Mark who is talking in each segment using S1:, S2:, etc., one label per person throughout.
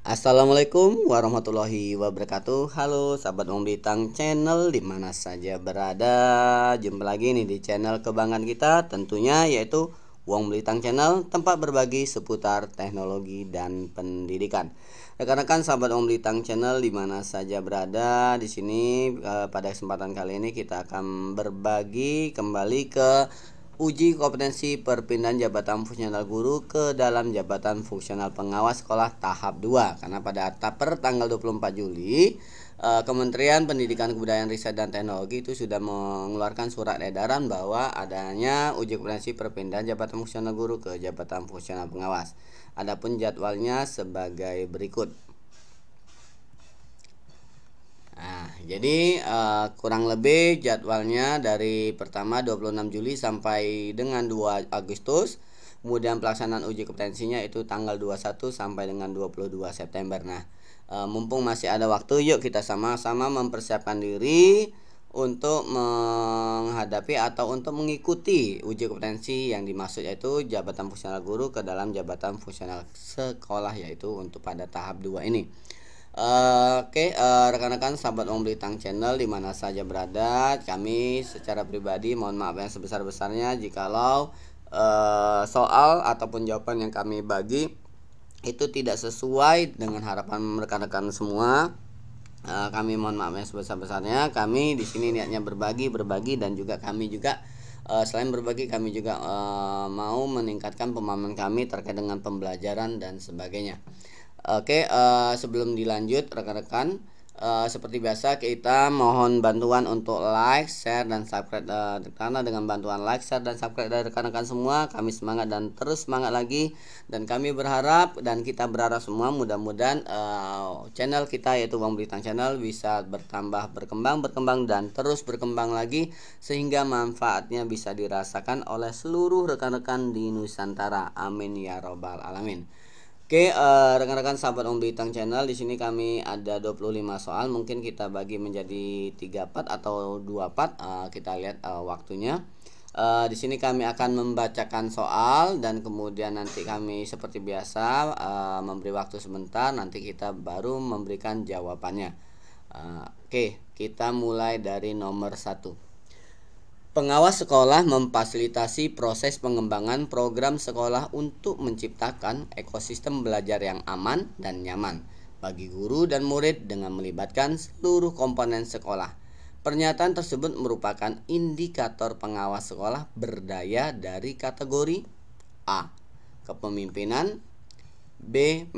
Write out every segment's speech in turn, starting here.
S1: Assalamualaikum warahmatullahi wabarakatuh. Halo sahabat Uang Bintang Channel dimana saja berada. Jumpa lagi nih di channel kebanggaan kita tentunya, yaitu Uang Bintang Channel, tempat berbagi seputar teknologi dan pendidikan. Rekan-rekan sahabat Uang Bintang Channel dimana saja berada, di sini pada kesempatan kali ini kita akan berbagi kembali ke uji kompetensi perpindahan jabatan fungsional guru ke dalam jabatan fungsional pengawas sekolah tahap 2. Karena pada tanggal 24 Juli Kementerian Pendidikan Kebudayaan Riset dan Teknologi itu sudah mengeluarkan surat edaran bahwa adanya uji kompetensi perpindahan jabatan fungsional guru ke jabatan fungsional pengawas. Adapun jadwalnya sebagai berikut. Nah, jadi kurang lebih jadwalnya dari pertama 26 Juli sampai dengan 2 Agustus. Kemudian pelaksanaan uji kompetensinya itu tanggal 21 sampai dengan 22 September. Nah, mumpung masih ada waktu, yuk kita sama-sama mempersiapkan diri untuk menghadapi atau untuk mengikuti uji kompetensi yang dimaksud, yaitu jabatan fungsional guru ke dalam jabatan fungsional sekolah, yaitu untuk pada tahap 2 ini. Oke, rekan-rekan sahabat Uang Bintang Channel dimana saja berada, kami secara pribadi mohon maaf yang sebesar-besarnya jikalau soal ataupun jawaban yang kami bagi itu tidak sesuai dengan harapan rekan-rekan semua. Kami mohon maaf yang sebesar-besarnya. Kami di sini niatnya berbagi dan juga kami juga selain berbagi, kami juga mau meningkatkan pemahaman kami terkait dengan pembelajaran dan sebagainya. Oke, sebelum dilanjut rekan-rekan, seperti biasa kita mohon bantuan untuk like, share, dan subscribe, karena dengan bantuan like, share, dan subscribe dari rekan-rekan semua, kami semangat dan terus semangat lagi. Dan kami berharap dan kita berharap semua mudah-mudahan channel kita, yaitu Uang Bintang Channel, bisa berkembang dan terus berkembang lagi sehingga manfaatnya bisa dirasakan oleh seluruh rekan-rekan di Nusantara. Amin ya robbal alamin. Oke, rekan-rekan sahabat Uang Bintang Channel, di sini kami ada 25 soal, mungkin kita bagi menjadi 3 part atau 2 part. Kita lihat waktunya. Di sini kami akan membacakan soal dan kemudian nanti kami seperti biasa memberi waktu sebentar, nanti kita baru memberikan jawabannya. Oke, kita mulai dari nomor 1. Pengawas sekolah memfasilitasi proses pengembangan program sekolah untuk menciptakan ekosistem belajar yang aman dan nyaman bagi guru dan murid dengan melibatkan seluruh komponen sekolah. Pernyataan tersebut merupakan indikator pengawas sekolah berdaya dari kategori A. Kepemimpinan, B.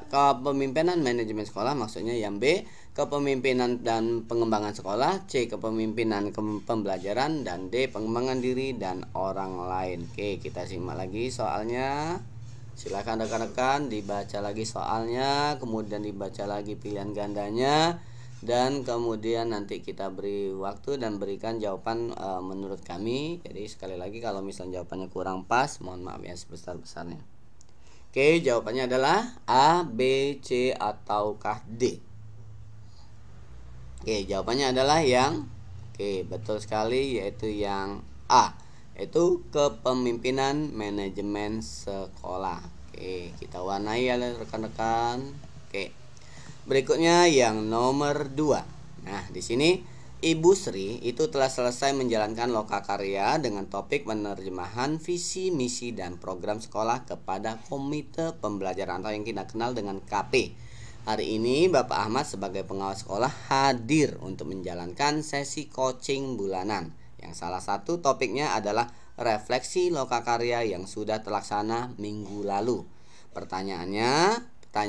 S1: Kepemimpinan manajemen sekolah, maksudnya yang B. Kepemimpinan dan pengembangan sekolah, C. Kepemimpinan pembelajaran, dan D. Pengembangan diri dan orang lain. Oke, kita simak lagi soalnya. Silakan rekan-rekan dibaca lagi soalnya, kemudian dibaca lagi pilihan gandanya, dan kemudian nanti kita beri waktu dan berikan jawaban menurut kami. Jadi sekali lagi, kalau misalnya jawabannya kurang pas, mohon maaf ya sebesar-besarnya. Oke, jawabannya adalah A, B, C, ataukah D? Oke, jawabannya adalah yang betul sekali, yaitu yang A, yaitu kepemimpinan manajemen sekolah. Oke, kita warnai ya rekan-rekan. Oke. Berikutnya yang nomor 2. Nah, di sini Ibu Sri itu telah selesai menjalankan lokakarya dengan topik penerjemahan visi, misi, dan program sekolah kepada Komite Pembelajaran atau yang kita kenal dengan KP. Hari ini Bapak Ahmad sebagai pengawas sekolah hadir untuk menjalankan sesi coaching bulanan yang salah satu topiknya adalah refleksi lokakarya yang sudah terlaksana minggu lalu. Pertanyaan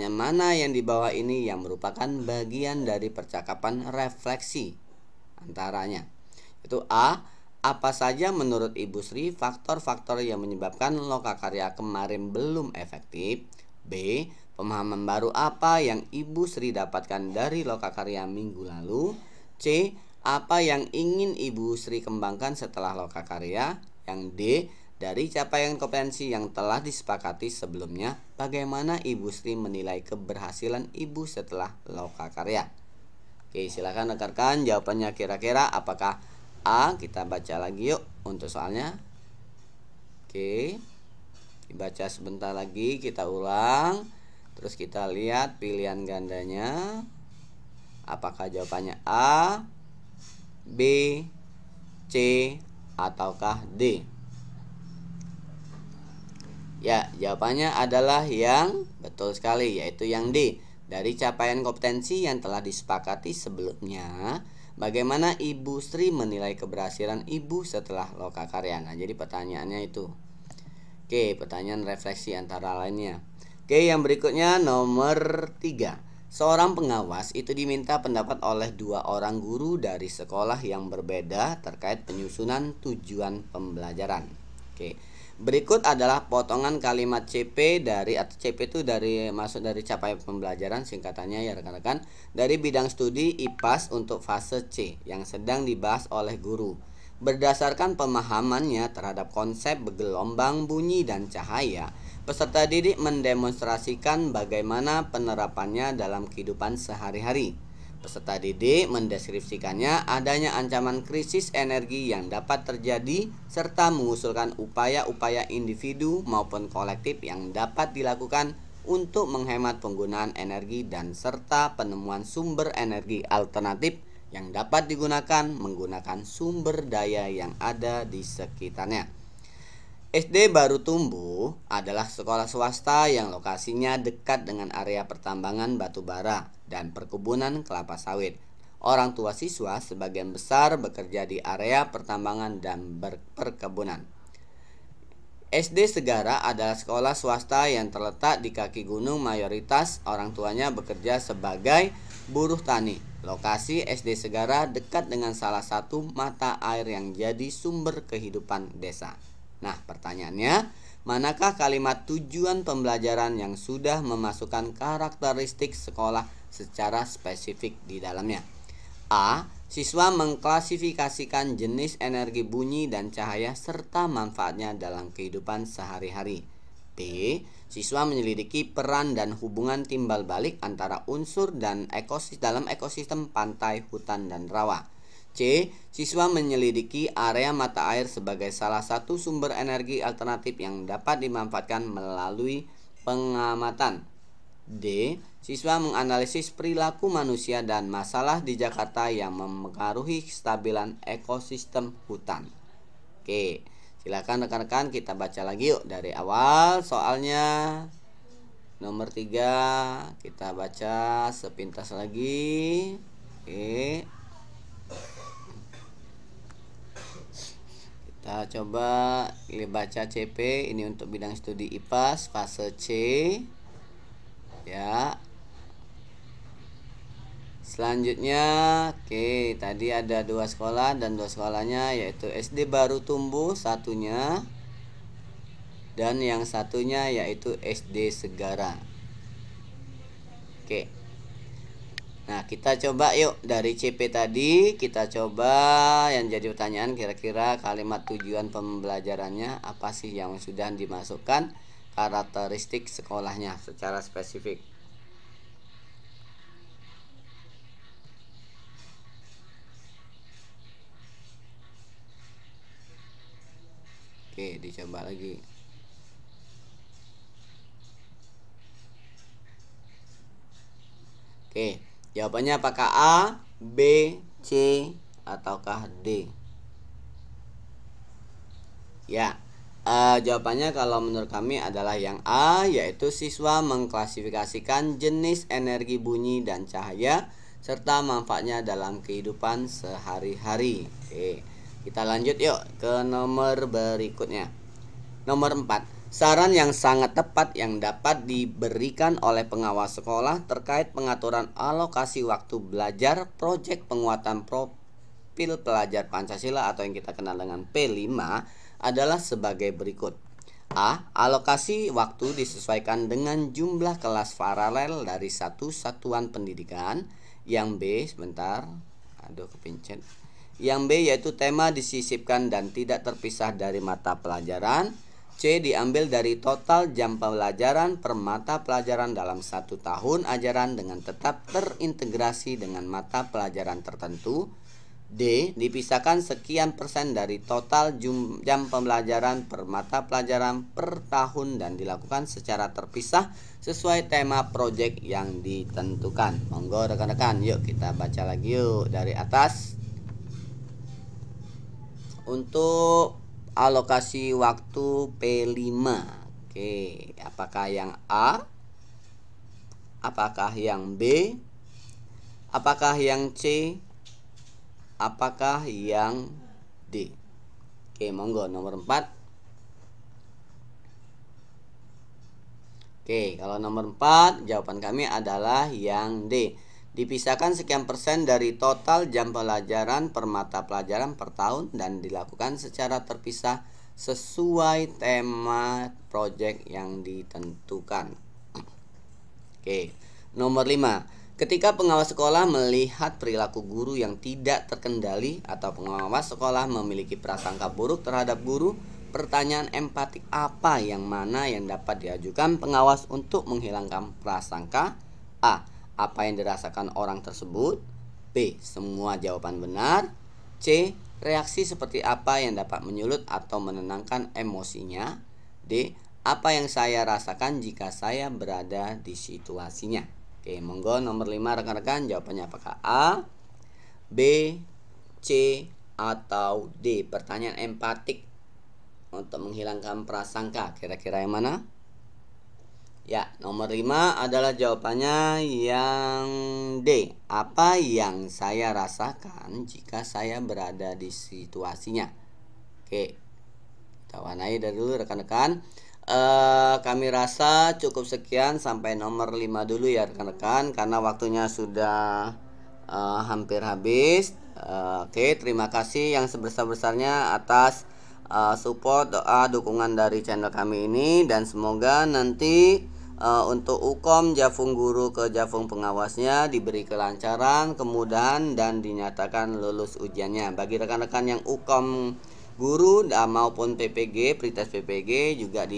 S1: mana yang di bawah ini yang merupakan bagian dari percakapan refleksi? Antaranya itu A. Apa saja menurut Ibu Sri faktor-faktor yang menyebabkan lokakarya kemarin belum efektif? B. Pemahaman baru apa yang Ibu Sri dapatkan dari lokakarya minggu lalu? C. Apa yang ingin Ibu Sri kembangkan setelah lokakarya? Yang D. Dari capaian kompetensi yang telah disepakati sebelumnya, bagaimana Ibu Sri menilai keberhasilan Ibu setelah lokakarya? Oke, silakan rekan-rekan jawabannya kira-kira apakah A? Kita baca lagi yuk untuk soalnya. Oke, dibaca sebentar lagi, kita ulang. Terus kita lihat pilihan gandanya. Apakah jawabannya A, B, C, ataukah D? Ya, jawabannya adalah yang betul sekali, yaitu yang D. Dari capaian kompetensi yang telah disepakati sebelumnya, bagaimana Ibu Sri menilai keberhasilan Ibu setelah lokakarya? Nah, jadi pertanyaannya itu. Oke, pertanyaan refleksi antara lainnya. Oke, yang berikutnya nomor 3. Seorang pengawas itu diminta pendapat oleh 2 orang guru dari sekolah yang berbeda terkait penyusunan tujuan pembelajaran. Oke. Berikut adalah potongan kalimat CP dari, atau CP itu masuk dari capaian pembelajaran, singkatannya ya rekan-rekan, dari bidang studi IPAS untuk fase C yang sedang dibahas oleh guru. Berdasarkan pemahamannya terhadap konsep gelombang bunyi dan cahaya, peserta didik mendemonstrasikan bagaimana penerapannya dalam kehidupan sehari-hari. Peserta didik mendeskripsikannya adanya ancaman krisis energi yang dapat terjadi serta mengusulkan upaya-upaya individu maupun kolektif yang dapat dilakukan untuk menghemat penggunaan energi dan serta penemuan sumber energi alternatif yang dapat digunakan menggunakan sumber daya yang ada di sekitarnya. SD Baru Tumbuh adalah sekolah swasta yang lokasinya dekat dengan area pertambangan batu bara dan perkebunan kelapa sawit. Orang tua siswa sebagian besar bekerja di area pertambangan dan perkebunan. SD Segara adalah sekolah swasta yang terletak di kaki gunung, mayoritas orang tuanya bekerja sebagai buruh tani. Lokasi SD Segara dekat dengan salah satu mata air yang jadi sumber kehidupan desa. Nah, pertanyaannya, manakah kalimat tujuan pembelajaran yang sudah memasukkan karakteristik sekolah secara spesifik di dalamnya? A. Siswa mengklasifikasikan jenis energi bunyi dan cahaya serta manfaatnya dalam kehidupan sehari-hari. B. Siswa menyelidiki peran dan hubungan timbal balik antara unsur dan dalam ekosistem pantai, hutan, dan rawa. C. Siswa menyelidiki area mata air sebagai salah satu sumber energi alternatif yang dapat dimanfaatkan melalui pengamatan. D. Siswa menganalisis perilaku manusia dan masalah di Jakarta yang mempengaruhi kestabilan ekosistem hutan. Oke, silakan rekan-rekan kita baca lagi yuk dari awal soalnya. Nomor 3 kita baca sepintas lagi. Oke. Kita coba baca CP ini untuk bidang studi IPAS fase C. Ya. Selanjutnya, oke, tadi ada 2 sekolah dan 2 sekolahnya yaitu SD Baru Tumbuh satunya dan yang satunya yaitu SD Segara. Oke. Nah, kita coba yuk dari CP tadi, kita coba yang jadi pertanyaan kira-kira kalimat tujuan pembelajarannya apa sih yang sudah dimasukkan karakteristik sekolahnya secara spesifik. Oke, dicoba lagi. Oke, jawabannya apakah A, B, C, ataukah D? Ya, jawabannya kalau menurut kami adalah yang A, yaitu siswa mengklasifikasikan jenis energi bunyi dan cahaya serta manfaatnya dalam kehidupan sehari-hari. Oke, kita lanjut yuk ke nomor berikutnya. Nomor 4. Saran yang sangat tepat yang dapat diberikan oleh pengawas sekolah terkait pengaturan alokasi waktu belajar proyek penguatan profil pelajar Pancasila atau yang kita kenal dengan P5 adalah sebagai berikut. A. Alokasi waktu disesuaikan dengan jumlah kelas paralel dari satu satuan pendidikan. Yang B, Yang B yaitu tema disisipkan dan tidak terpisah dari mata pelajaran. C. Diambil dari total jam pelajaran per mata pelajaran dalam 1 tahun ajaran dengan tetap terintegrasi dengan mata pelajaran tertentu. D. Dipisahkan sekian persen dari total jam pembelajaran per mata pelajaran per tahun dan dilakukan secara terpisah sesuai tema proyek yang ditentukan. Monggo rekan-rekan, yuk kita baca lagi yuk dari atas. Untuk alokasi waktu P5. Oke, apakah yang A? Apakah yang B? Apakah yang C? Apakah yang D? Oke, monggo nomor 4. Oke, kalau nomor 4 jawaban kami adalah yang D. Dipisahkan sekian persen dari total jam pelajaran per mata pelajaran per tahun dan dilakukan secara terpisah sesuai tema proyek yang ditentukan. Oke, nomor 5. Ketika pengawas sekolah melihat perilaku guru yang tidak terkendali atau pengawas sekolah memiliki prasangka buruk terhadap guru, pertanyaan empatik apa yang mana yang dapat diajukan pengawas untuk menghilangkan prasangka? A. Apa yang dirasakan orang tersebut? B. Semua jawaban benar. C. Reaksi seperti apa yang dapat menyulut atau menenangkan emosinya? D. Apa yang saya rasakan jika saya berada di situasinya? Oke, monggo nomor 5 rekan-rekan, jawabannya apakah A, B, C, atau D? Pertanyaan empatik untuk menghilangkan prasangka, kira-kira yang mana? Ya, nomor 5 adalah jawabannya yang D. Apa yang saya rasakan jika saya berada di situasinya? Oke, kita warnai dari dulu rekan-rekan. Kami rasa cukup sekian sampai nomor 5 dulu ya rekan-rekan, karena waktunya sudah hampir habis. Oke, terima kasih yang sebesar-besarnya atas support, doa, dukungan dari channel kami ini, dan semoga nanti untuk Ukom Jafung Guru ke Jafung pengawasnya diberi kelancaran, kemudahan, dan dinyatakan lulus ujiannya. Bagi rekan-rekan yang Ukom Guru maupun PPG, pretest PPG juga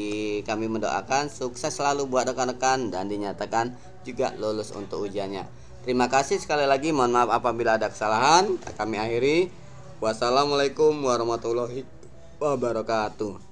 S1: kami mendoakan sukses selalu buat rekan-rekan dan dinyatakan juga lulus untuk ujiannya. Terima kasih sekali lagi, mohon maaf apabila ada kesalahan. Kami akhiri. Wassalamualaikum warahmatullahi wabarakatuh.